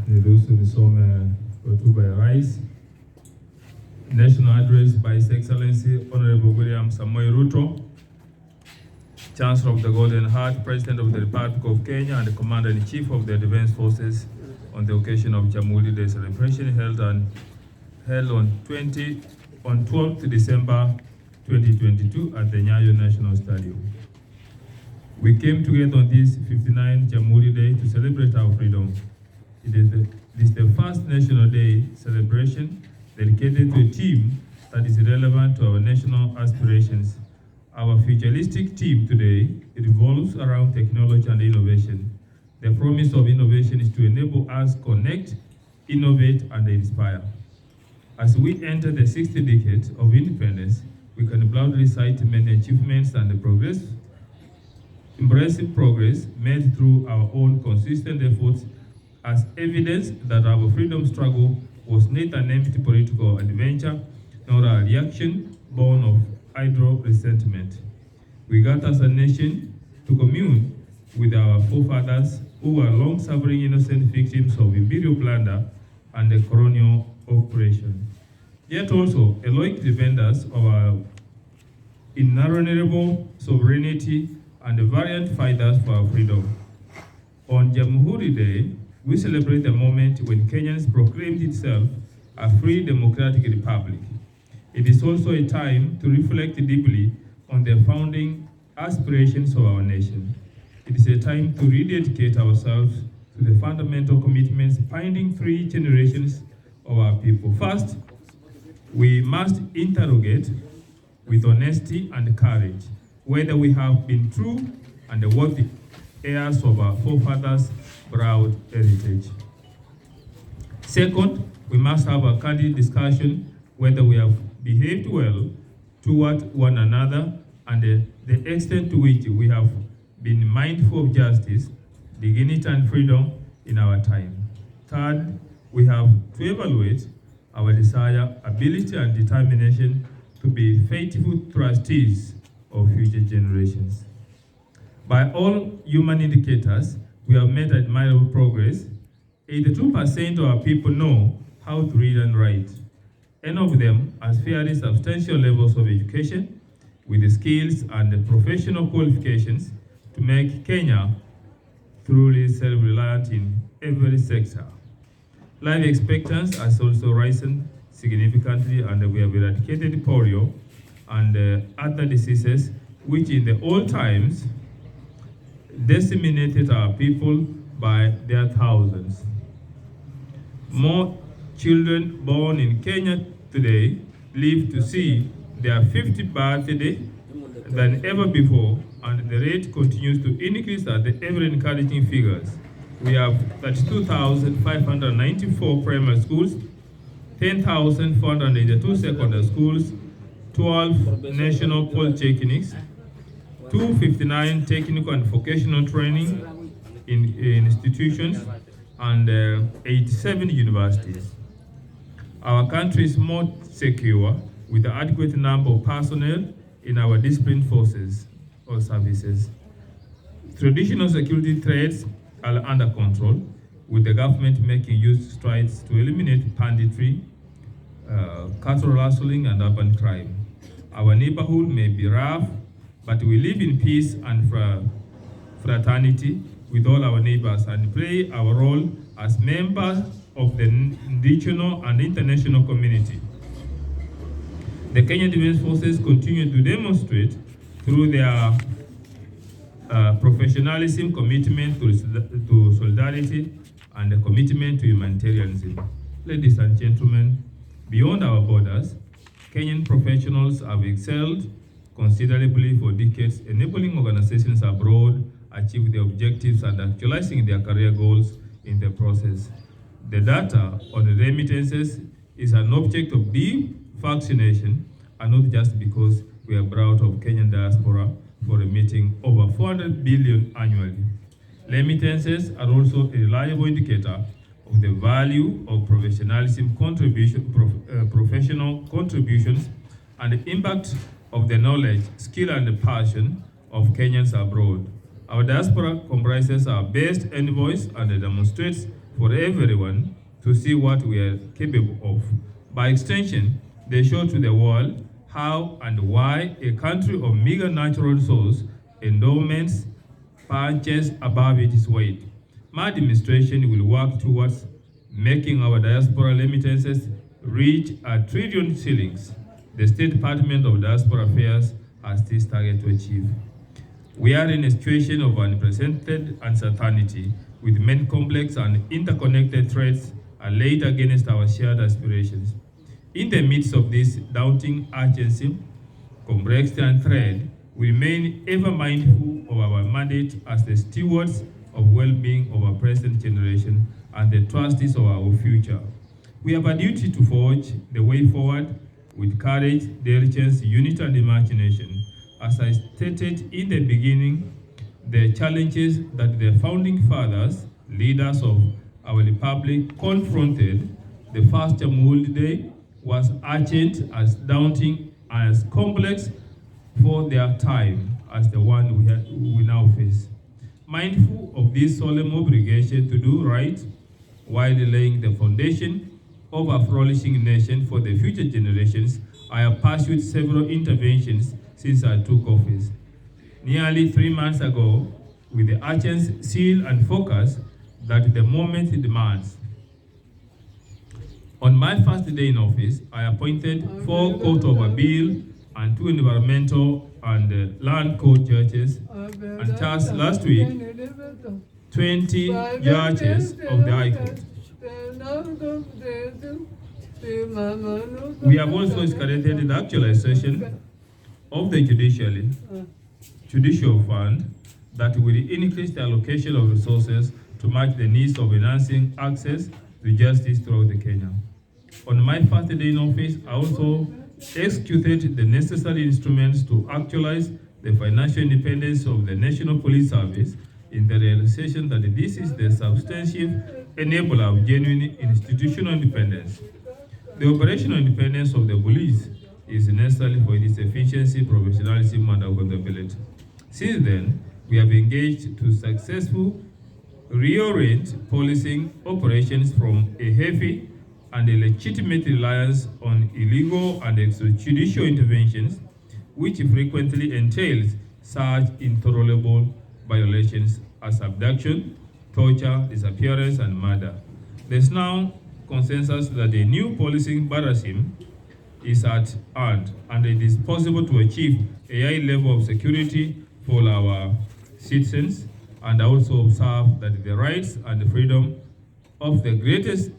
niruhusu nisome hotuba ya Rais. National Address by His Excellency Honorable William Samoei Ruto, Chancellor of the Golden Heart, President of the Republic of Kenya, and the Commander-in-Chief of the Defense Forces on the occasion of Jamhuri Day celebration held on 12th December 2022 at the Nyayo National Stadium. We came together on this 59th Jamhuri Day to celebrate our freedom. It is the first National Day celebration dedicated to a theme that is relevant to our national aspirations. Our futuristic theme today revolves around technology and innovation. The promise of innovation is to enable us to connect, innovate, and inspire. As we enter the 60th decade of independence, we can proudly cite many achievements and the impressive progress made through our own consistent efforts as evidence that our freedom struggle was neither an empty political adventure nor a reaction born of idle resentment. We got as a nation to commune with our forefathers who were long-suffering innocent victims of imperial plunder and the colonial operation. Yet also, heroic defenders of our inalienable sovereignty and the valiant fighters for our freedom. On Jamhuri Day, we celebrate the moment when Kenyans proclaimed itself a free democratic republic. It is also a time to reflect deeply on the founding aspirations of our nation. It is a time to rededicate ourselves to the fundamental commitments binding three generations of our people. First, we must interrogate with honesty and courage whether we have been true and worthy heirs of our forefathers' proud heritage. Second, we must have a candid discussion whether we have behaved well toward one another and the extent to which we have been mindful of justice, dignity, and freedom in our time. Third, we have to evaluate our desire, ability, and determination to be faithful trustees of future generations. By all human indicators, we have made admirable progress. 82% of our people know how to read and write. Any of them has fairly substantial levels of education with the skills and the professional qualifications to make Kenya truly self-reliant in every sector. Life expectancy has also risen significantly, and we have eradicated polio and other diseases which in the old times disseminated our people by their thousands. More children born in Kenya today live to see their 50th birthday than ever before, and the rate continues to increase at the ever-encouraging figures. We have 32,594 primary schools, 10,482 secondary schools, 12 national polytechnics, 259 technical and vocational training in institutions, and 87 universities. Our country is more secure with an adequate number of personnel in our disciplined forces or services. Traditional security threats are under control, with the government making huge strides to eliminate banditry, cattle rustling, and urban crime. Our neighborhood may be rough, but we live in peace and fraternity with all our neighbors and play our role as members of the regional and international community. The Kenyan Defense Forces continue to demonstrate through their professionalism, commitment to solidarity, and a commitment to humanitarianism. Ladies and gentlemen, beyond our borders, Kenyan professionals have excelled considerably for decades, enabling organizations abroad achieve their objectives and actualizing their career goals in the process. The data on the remittances is an object of deep fascination, and not just because we are proud of Kenyan diaspora for remitting over 400 billion annually. Remittances are also a reliable indicator of the value of professionalism professional contributions and the impact of the knowledge, skill, and the passion of Kenyans abroad. Our diaspora comprises our best envoys and demonstrates for everyone to see what we are capable of. By extension, they show to the world how and why a country of meager natural resource endowments punches above its weight. My administration will work towards making our diaspora remittances reach $1 trillion shillings. The State Department of Diaspora Affairs has this target to achieve. We are in a situation of unprecedented uncertainty with many complex and interconnected threats laid against our shared aspirations. In the midst of this daunting urgency, complexity, and threat, we remain ever mindful of our mandate as the stewards of well-being of our present generation and the trustees of our future. We have a duty to forge the way forward with courage, diligence, unity, and imagination. As I stated in the beginning, the challenges that the founding fathers, leaders of our republic, confronted the first Jamhuri Day was urgent, as daunting, and as complex for their time as the one we now face. Mindful of this solemn obligation to do right while laying the foundation of a flourishing nation for the future generations, I have pursued several interventions since I took office. Nearly 3 months ago, with the urgency, zeal, and focus that the moment demands. On my first day in office, I appointed 4 court of appeal and 2 environmental and land court judges, and just last week, 20 judges of the High Court. We have also escalated the actualization of the judicial fund that will increase the allocation of resources to match the needs of enhancing access to justice throughout the Kenya. On my first day in office, I also executed the necessary instruments to actualize the financial independence of the National Police Service in the realization that this is the substantive enabler of genuine institutional independence. The operational independence of the police is necessary for its efficiency, professionalism, and accountability. Since then, we have engaged to successfully reorient policing operations from a heavy and a legitimate reliance on illegal and extrajudicial interventions, which frequently entails such intolerable violations as abduction, torture, disappearance, and murder. There's now consensus that a new policing paradigm is at hand, and it is possible to achieve a high level of security for our citizens, and also observe that the rights and the freedom of the greatest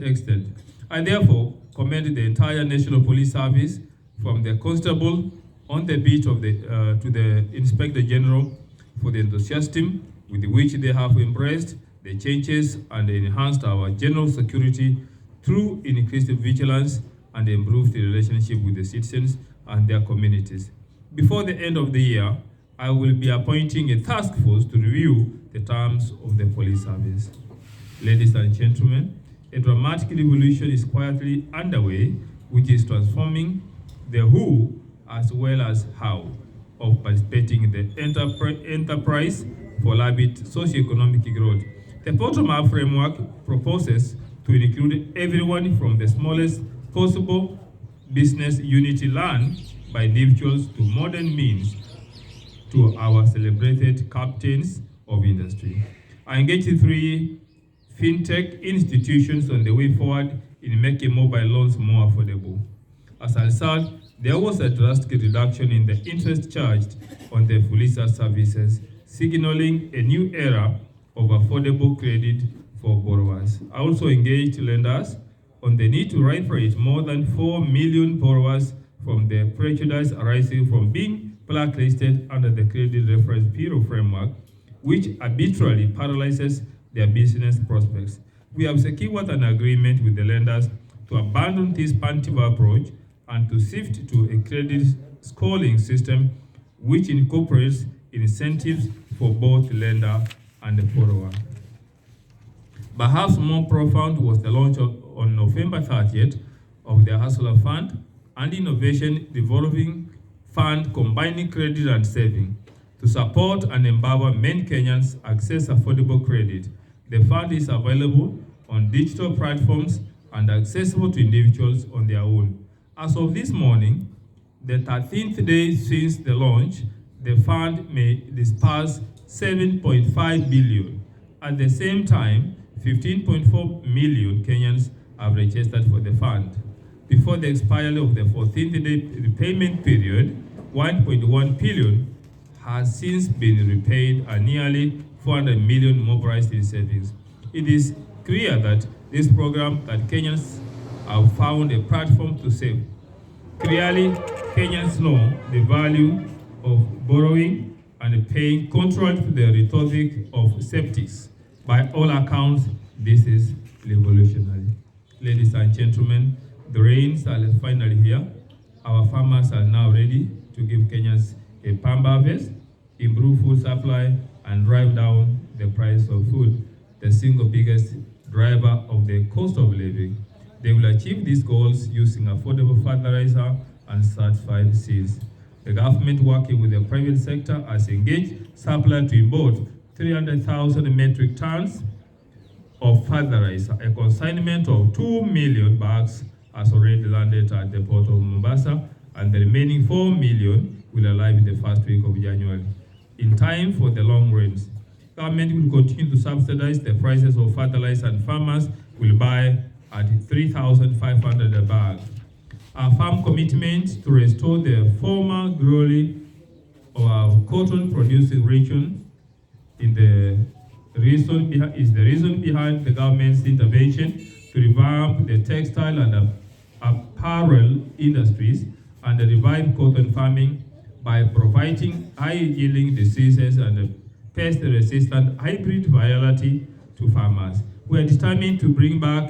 extent. I therefore commend the entire National Police Service, from the constable on the beat to the Inspector General, for the enthusiasm with which they have embraced the changes and enhanced our general security through increased vigilance and improved relationship with the citizens and their communities. Before the end of the year, I will be appointing a task force to review the terms of the police service. Ladies and gentlemen, a dramatic revolution is quietly underway, which is transforming the who as well as how of participating in the enterprise for rapid socioeconomic growth. The bottom-up framework proposes to include everyone from the smallest possible business unity run by individuals to modern means to our celebrated captains of industry. I engaged 3 fintech institutions on the way forward in making mobile loans more affordable. As a result, there was a drastic reduction in the interest charged on the Fuliza services, signaling a new era of affordable credit for borrowers. I also engaged lenders on the need to right more than 4 million borrowers from the prejudice arising from being blacklisted under the Credit Reference Bureau framework, which arbitrarily paralyzes their business prospects. We have secured an agreement with the lenders to abandon this punitive approach and to shift to a credit scoring system which incorporates incentives for both lender and the borrower. Perhaps more profound was the launch on November 30th of the Hustler Fund, an innovation revolving fund combining credit and saving to support and empower many Kenyans access affordable credit. The fund is available on digital platforms and accessible to individuals on their own. As of this morning, the 13th day since the launch, the fund may disperse 7.5 billion. At the same time, 15.4 million Kenyans have registered for the fund. Before the expiry of the 14th day repayment period, 1.1 billion has since been repaid and nearly 400 million mobilized in savings. It is clear that this program that Kenyans have found a platform to save. Clearly, Kenyans know the value of borrowing and paying contrary to the rhetoric of skeptics. By all accounts, this is revolutionary. Ladies and gentlemen, the rains are finally here. Our farmers are now ready to give Kenyans a palm harvest, improve food supply, and drive down the price of food, the single biggest driver of the cost of living. They will achieve these goals using affordable fertilizer and certified seeds. The government, working with the private sector, has engaged suppliers to import 300,000 metric tons of fertilizer. A consignment of 2 million bags has already landed at the port of Mombasa, and the remaining 4 million will arrive in the first week of January. In time for the long rains, government will continue to subsidize the prices of fertilizer, and farmers will buy at 3,500 a bag. Our firm commitment to restore the former glory of our cotton-producing region is the reason behind the government's intervention to revamp the textile and apparel industries and revive cotton farming by providing high-yielding diseases and pest-resistant hybrid variety to farmers. We are determined to bring back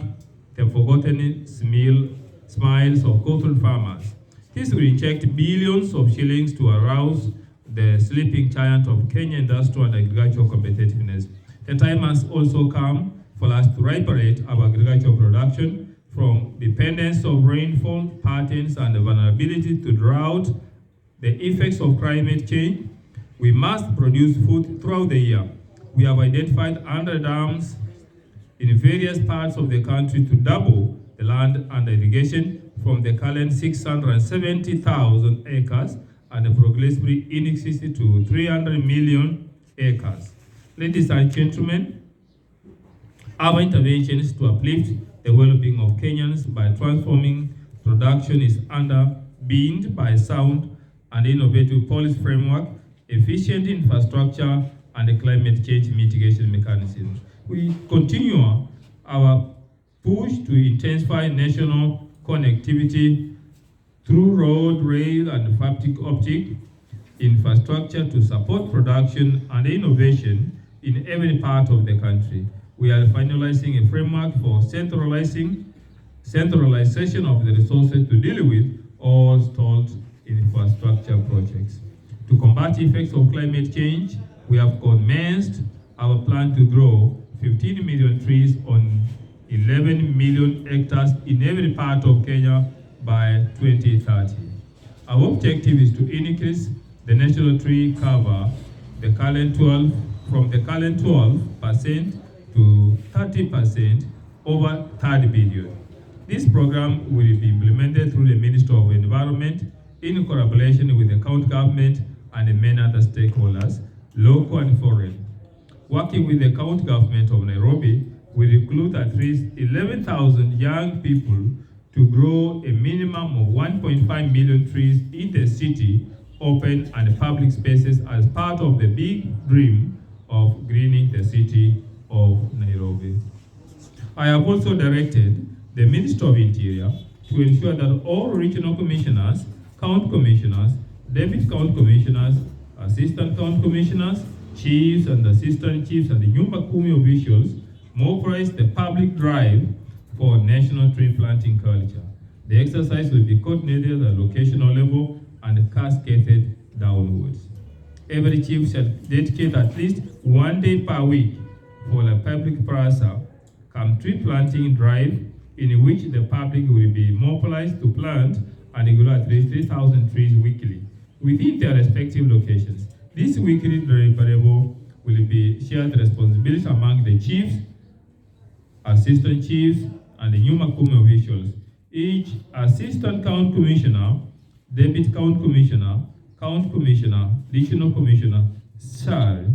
the forgotten smiles of cotton farmers. This will inject billions of shillings to arouse the sleeping giant of Kenya industrial and agricultural competitiveness. The time has also come for us to liberate our agricultural production from dependence of rainfall patterns and the vulnerability to drought, the effects of climate change. We must produce food throughout the year. We have identified 100 dams in various parts of the country to double the land under irrigation from the current 670,000 acres and progressively increase to 300 million acres. Ladies and gentlemen, our intervention is to uplift the well-being of Kenyans by transforming production is underpinned by sound and innovative policy framework, efficient infrastructure, and climate change mitigation mechanisms. We continue our push to intensify national connectivity through road, rail, and optic infrastructure to support production and innovation in every part of the country. We are finalizing a framework for centralization of the resources to deal with all stalled infrastructure projects. To combat effects of climate change, we have commenced our plan to grow 15 million trees on 11 million hectares in every part of Kenya by 2030. Our objective is to increase the national tree cover from the current 12% to 30% over 30 billion. This program will be implemented through the Ministry of Environment in collaboration with the county government and many other stakeholders, local and foreign. Working with the county government of Nairobi, we recruit at least 11,000 young people to grow a minimum of 1.5 million trees in the city, open and public spaces as part of the big dream of greening the city of Nairobi. I have also directed the Minister of Interior to ensure that all regional commissioners, county commissioners, deputy county commissioners, assistant county commissioners, chiefs and assistant chiefs, and the Nyumba Kumi officials mobilize the public drive for national tree planting culture. The exercise will be coordinated at a locational level and cascaded downwards. Every chief shall dedicate at least 1 day per week for a public plaza tree planting drive in which the public will be mobilized to plant and grow at least 3,000 trees weekly within their respective locations. This weekly deliverable will be shared responsibility among the chiefs, assistant chiefs, and the new Makumi officials. Each assistant count commissioner, deputy count commissioner, regional commissioner shall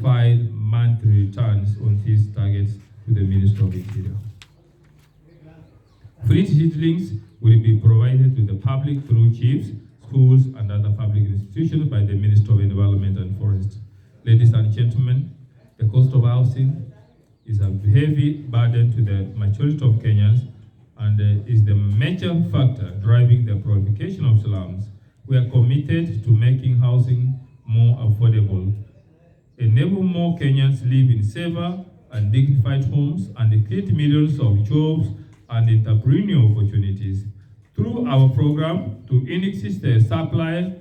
file monthly returns on these targets to the Minister of Interior. Free seedlings will be provided to the public through chiefs, schools, and other public institutions by the Minister of Environment and Forest. Ladies and gentlemen, the cost of housing is a heavy burden to the majority of Kenyans and is the major factor driving the proliferation of slums. We are committed to making housing more affordable, enable more Kenyans live in safer and dignified homes, and create millions of jobs and entrepreneurial opportunities. Through our program to increase the supply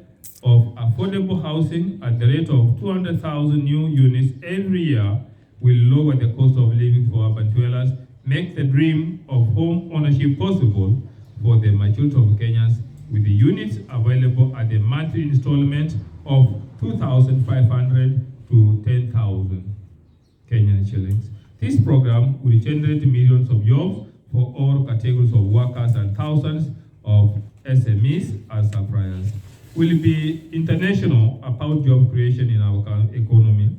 of affordable housing at the rate of 200,000 new units every year, will lower the cost of living for urban dwellers, make the dream of home ownership possible for the majority of Kenyans, with the units available at the monthly installment of 2,500 to 10,000 Kenyan shillings. This program will generate millions of jobs for all categories of workers and thousands of SMEs as suppliers. Will be international about job creation in our economy.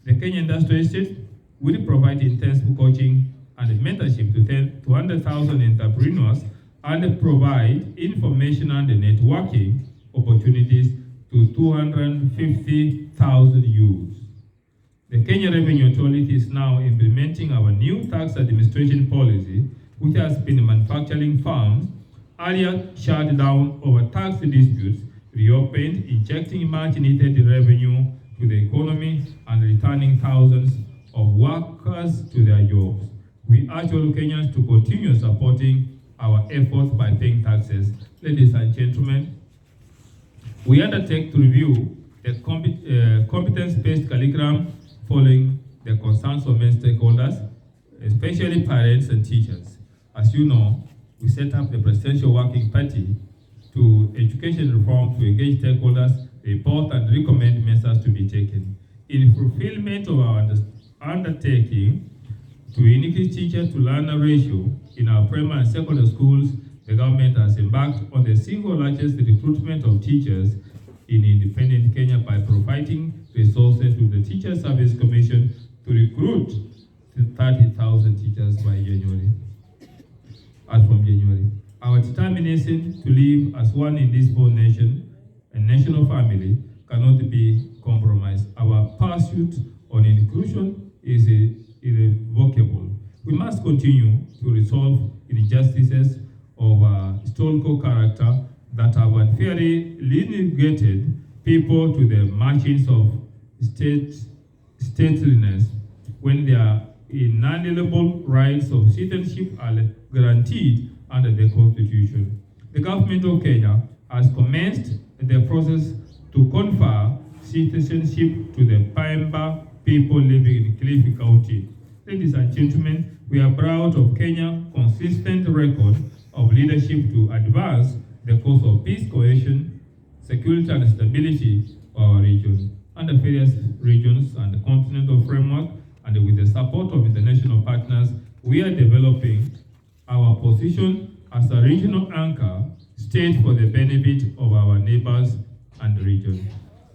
The Kenya Industrial Estate will provide intensive coaching and mentorship to 200,000 entrepreneurs and provide information and networking opportunities to 250,000 youths. The Kenya Revenue Authority is now implementing our new tax administration policy, which has been manufacturing firms earlier shut down over tax disputes, reopened, injecting much needed revenue to the economy and returning thousands of workers to their jobs. We urge all Kenyans to continue supporting our efforts by paying taxes. Ladies and gentlemen, we undertake to review the competence-based curriculum following the concerns of many stakeholders, especially parents and teachers. As you know, we set up the Presidential Working Party to education reform to engage stakeholders, report and recommend measures to be taken. In fulfillment of our undertaking to increase teacher-to-learner ratio in our primary and secondary schools, the government has embarked on the single largest recruitment of teachers in independent Kenya by providing resources to the Teacher Service Commission to recruit 30,000 teachers by January. As from January, our determination to live as one in this whole nation and national family cannot be compromised. Our pursuit on inclusion is irrevocable. We must continue to resolve injustices of historical character that have unfairly relegated people to the margins of stateliness when their inalienable rights of citizenship are guaranteed under the Constitution. The government of Kenya has commenced the process to confer citizenship to the Pemba people living in Kilifi County. Ladies and gentlemen, we are proud of Kenya's consistent record of leadership to advance the cause of peace, cohesion, security, and stability of our region. Under various regions and the continental framework, and with the support of international partners, we are developing our position as a regional anchor state for the benefit of our neighbors and the region.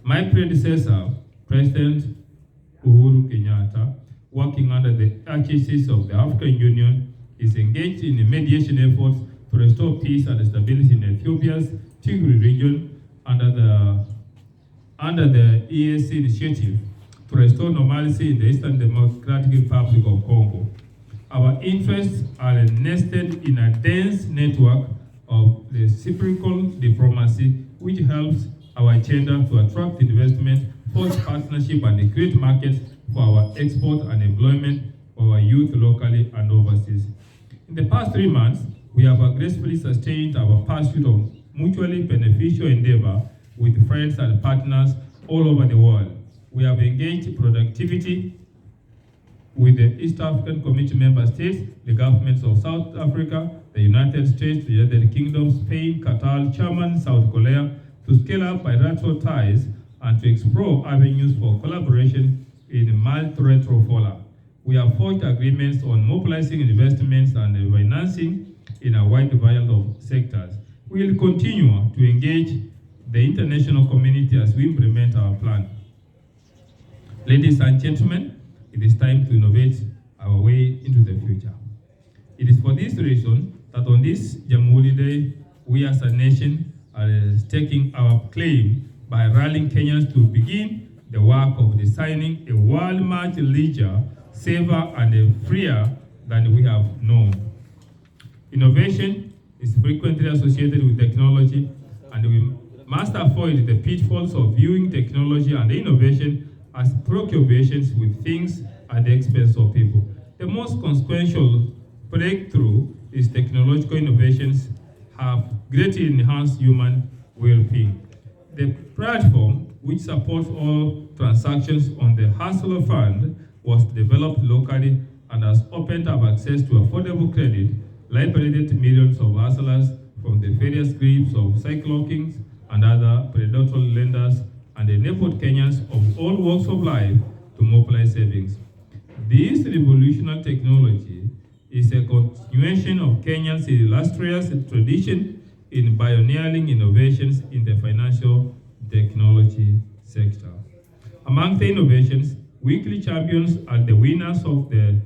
My predecessor, President Uhuru Kenyatta, working under the auspices of the African Union, is engaged in mediation efforts to restore peace and stability in Ethiopia's Tigray region under the EAC initiative to restore normalcy in the Eastern Democratic Republic of Congo. Our interests are nested in a dense network of reciprocal diplomacy, which helps our agenda to attract investment, forge partnership, and create markets for our export and employment of our youth locally and overseas. In the past 3 months, we have aggressively sustained our pursuit of mutually beneficial endeavor with friends and partners all over the world. We have engaged productivity with the East African Community member states, the governments of South Africa, the United States, the United Kingdom, Spain, Qatar, Germany, South Korea, to scale up bilateral ties and to explore avenues for collaboration in multilateral. We have forged agreements on mobilizing investments and financing in a wide variety of sectors. We will continue to engage the international community as we implement our plan. Ladies and gentlemen, it is time to innovate our way into the future. It is for this reason that on this Jamhuri Day, we as a nation are staking our claim by rallying Kenyans to begin the work of designing a world much richer, safer, and freer than we have known. Innovation is frequently associated with technology, and we must avoid the pitfalls of viewing technology and innovation as preoccupations with things at the expense of people. The most consequential breakthrough is technological innovations have greatly enhanced human well-being. The platform, which supports all transactions on the Hustler Fund, was developed locally and has opened up access to affordable credit, liberated millions of hustlers from the various grips of cyclokings and other predatory lenders, and enabled Kenyans of all walks of life to mobilize savings. This revolutionary technology is a continuation of Kenya's illustrious tradition in pioneering innovations in the financial technology sector. Among the innovations, weekly champions are the winners of the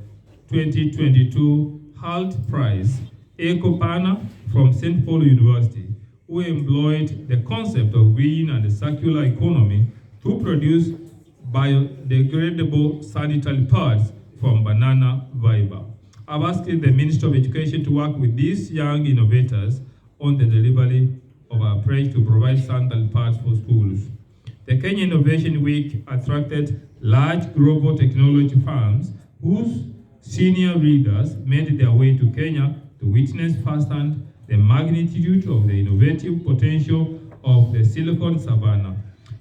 2022 HALT Prize, Ekopana from St. Paul University, who employed the concept of green and circular economy to produce biodegradable sanitary pads from banana fiber. I've asked the Minister of Education to work with these young innovators on the delivery of our pledge to provide sanitary pads for schools. The Kenya Innovation Week attracted large global technology firms whose senior leaders made their way to Kenya to witness firsthand the magnitude of the innovative potential of the Silicon Savannah.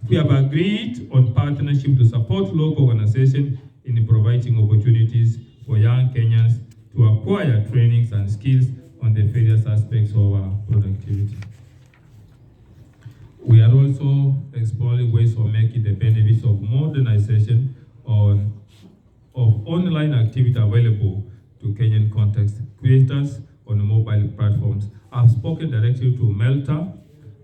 We have agreed on partnership to support local organizations in providing opportunities for young Kenyans to acquire trainings and skills on the various aspects of our productivity. We are also exploring ways of making the benefits of modernization of online activity available to Kenyan content creators on mobile platforms. I've spoken directly to Melta,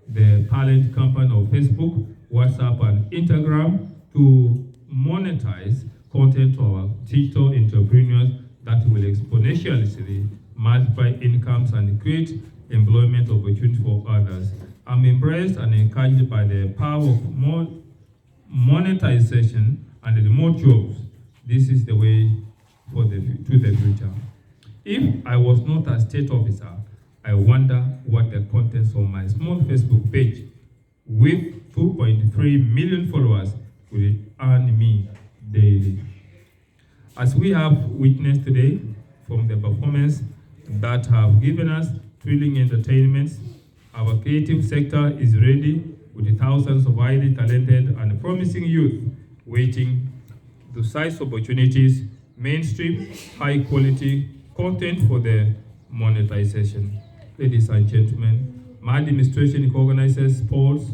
the parent company of Facebook, WhatsApp, and Instagram, to monetize content to our digital entrepreneurs that will exponentially multiply incomes and create employment opportunities for others. I'm impressed and encouraged by the power of monetization and remote jobs. This is the way to the future. If I was not a state officer, I wonder what the contents of my small Facebook page with 2.3 million followers will earn me daily. As we have witnessed today from the performance that have given us thrilling entertainments, our creative sector is ready with thousands of highly talented and promising youth waiting to seize opportunities, mainstream, high-quality content for the monetization. Ladies and gentlemen, my administration recognizes sports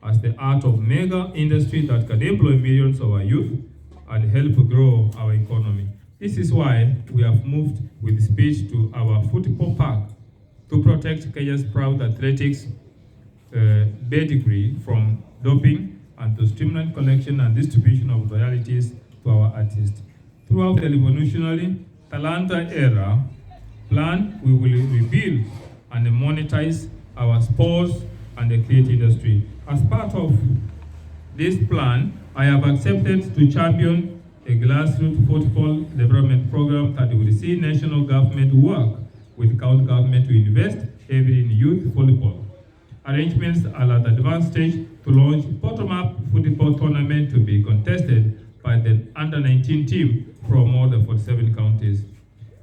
as the art of mega industry that can employ millions of our youth and help grow our economy. This is why we have moved with speed to our football park to protect Kenya's proud athletics pedigree from doping and to streamline collection and distribution of royalties to our artists. Throughout the revolutionary Talanta era plan, we will rebuild and monetize our sports and the creative industry. As part of this plan, I have accepted to champion a grassroots football development program that will see national government work with county government to invest heavily in youth football. Arrangements are at the advanced stage to launch bottom-up football tournament to be contested by the under-19 team from all the 47 counties.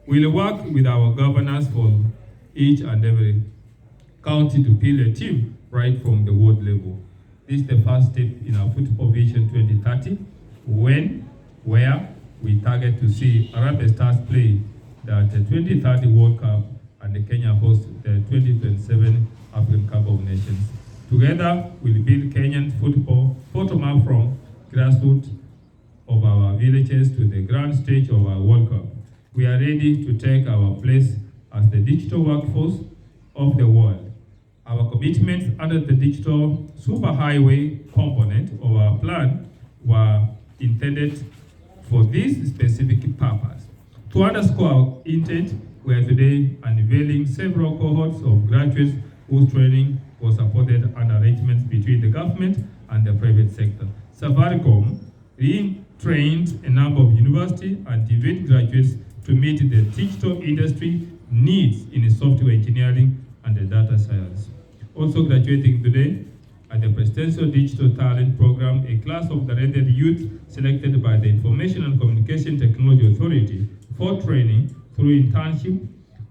We'll work with our governors for each and every county to build a team right from the ward level. This is the first step in our Football Vision 2030, where we target to see Harambee Stars play the 2030 World Cup and the Kenya host the 2027 African Cup of Nations. Together, we'll build Kenyan football bottom up from grassroots of our villages to the grand stage of our World Cup. We are ready to take our place as the digital workforce of the world. Our commitments under the digital superhighway component of our plan were intended for this specific purpose. To underscore our intent, we are today unveiling several cohorts of graduates whose training was supported under arrangements between the government and the private sector. Safaricom trained a number of university and TVET graduates to meet the digital industry needs in software engineering and the data science. Also graduating today at the Presidential Digital Talent Program, a class of talented youth selected by the Information and Communication Technology Authority for training through internship.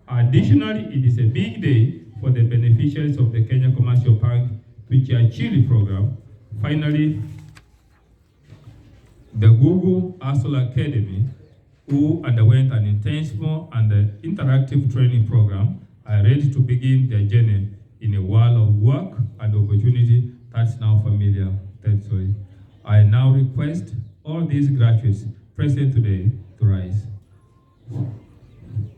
Additionally, it is a big day for the beneficiaries of the Kenya Commercial Bank Chili program. Finally, the Google Asol Academy, who underwent an intentional and interactive training program, are ready to begin their journey in a world of work and opportunity that's now familiar territory. I now request all these graduates present today to rise.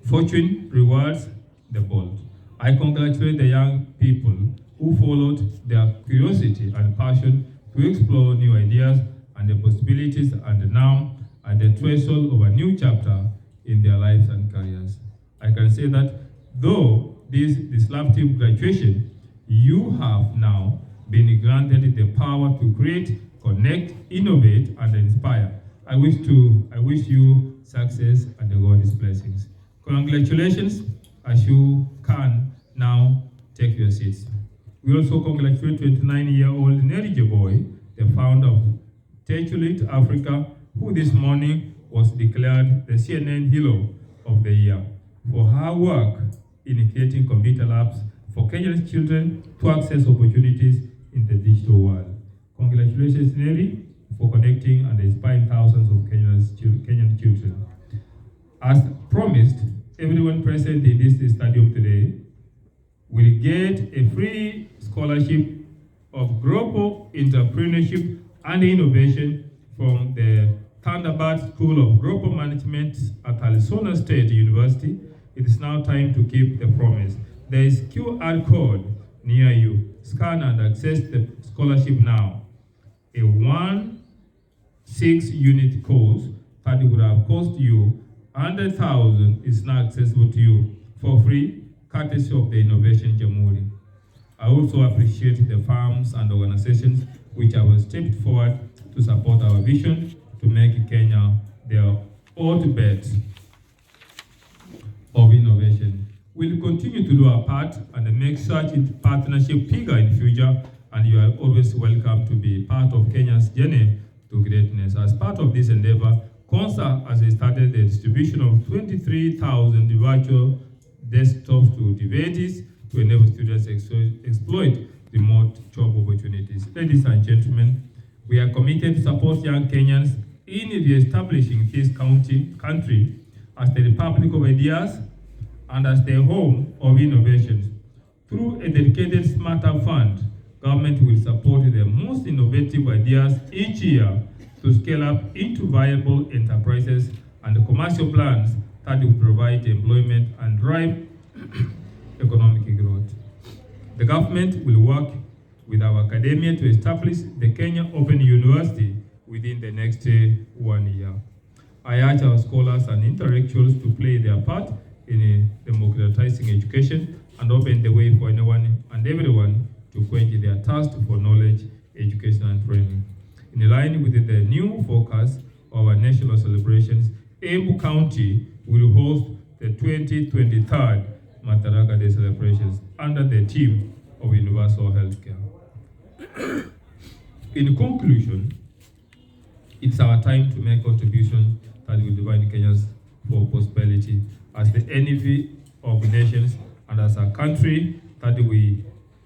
Fortune rewards the bold. I congratulate the young people who followed their curiosity and passion to explore new ideas and the possibilities, and now at the threshold of a new chapter in their lives and careers. I can say that though this disruptive graduation, you have now been granted the power to create, connect, innovate, and inspire. I wish you success and the God's blessings. Congratulations, as you can now take your seats. We also congratulate 29-year-old Nerije Boy, the founder of Techulit Africa, who this morning was declared the CNN Hero of the Year for her work in creating computer labs for Kenyan children to access opportunities in the digital world. Congratulations, Neri, for connecting and inspiring thousands of Kenyan children. As promised, everyone present in this stadium today will get a free scholarship of global entrepreneurship and innovation from the Thunderbird School of Global Management at Arizona State University. It is now time to keep the promise. There is QR code near you. Scan and access the scholarship now. A 6-unit course that would have cost you 100,000 is now accessible to you for free, courtesy of the Innovation Jamhuri. I also appreciate the firms and organizations which have stepped forward to support our vision to make Kenya their old bet of innovation. We'll continue to do our part and make such partnership bigger in future, and you are always welcome to be part of Kenya's journey to greatness. As part of this endeavor, KONSA has started the distribution of 23,000 virtual desktops to devotees to enable students exploit remote job opportunities. Ladies and gentlemen, we are committed to support young Kenyans in re-establishing this country as the Republic of Ideas and as the home of innovations. Through a dedicated Smarter Fund, government will support the most innovative ideas each year to scale up into viable enterprises and commercial plans that will provide employment and drive economic growth. The government will work with our academia to establish the Kenya Open University within the next 1 year. I urge our scholars and intellectuals to play their part in democratizing education and open the way for anyone and everyone to quench their thirst for knowledge, education, and training. In line with the new focus of our national celebrations, Embu County will host the 2023 Madaraka Day celebrations under the theme of universal healthcare. In conclusion, it's our time to make contributions that will divide Kenyans for prosperity as the envy of nations, and as a country that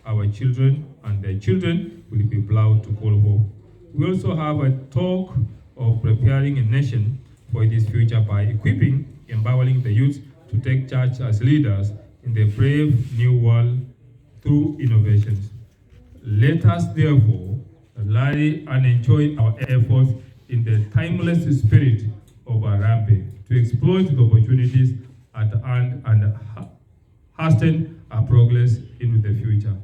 our children and their children will be proud to call home. We also have a talk of preparing a nation for this future by equipping, empowering the youth to take charge as leaders in the brave new world through innovations. Let us therefore rally and enjoy our efforts in the timeless spirit of Arambe to exploit the opportunities at hand and hasten our progress into the future.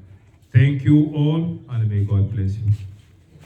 Thank you all, and may God bless you.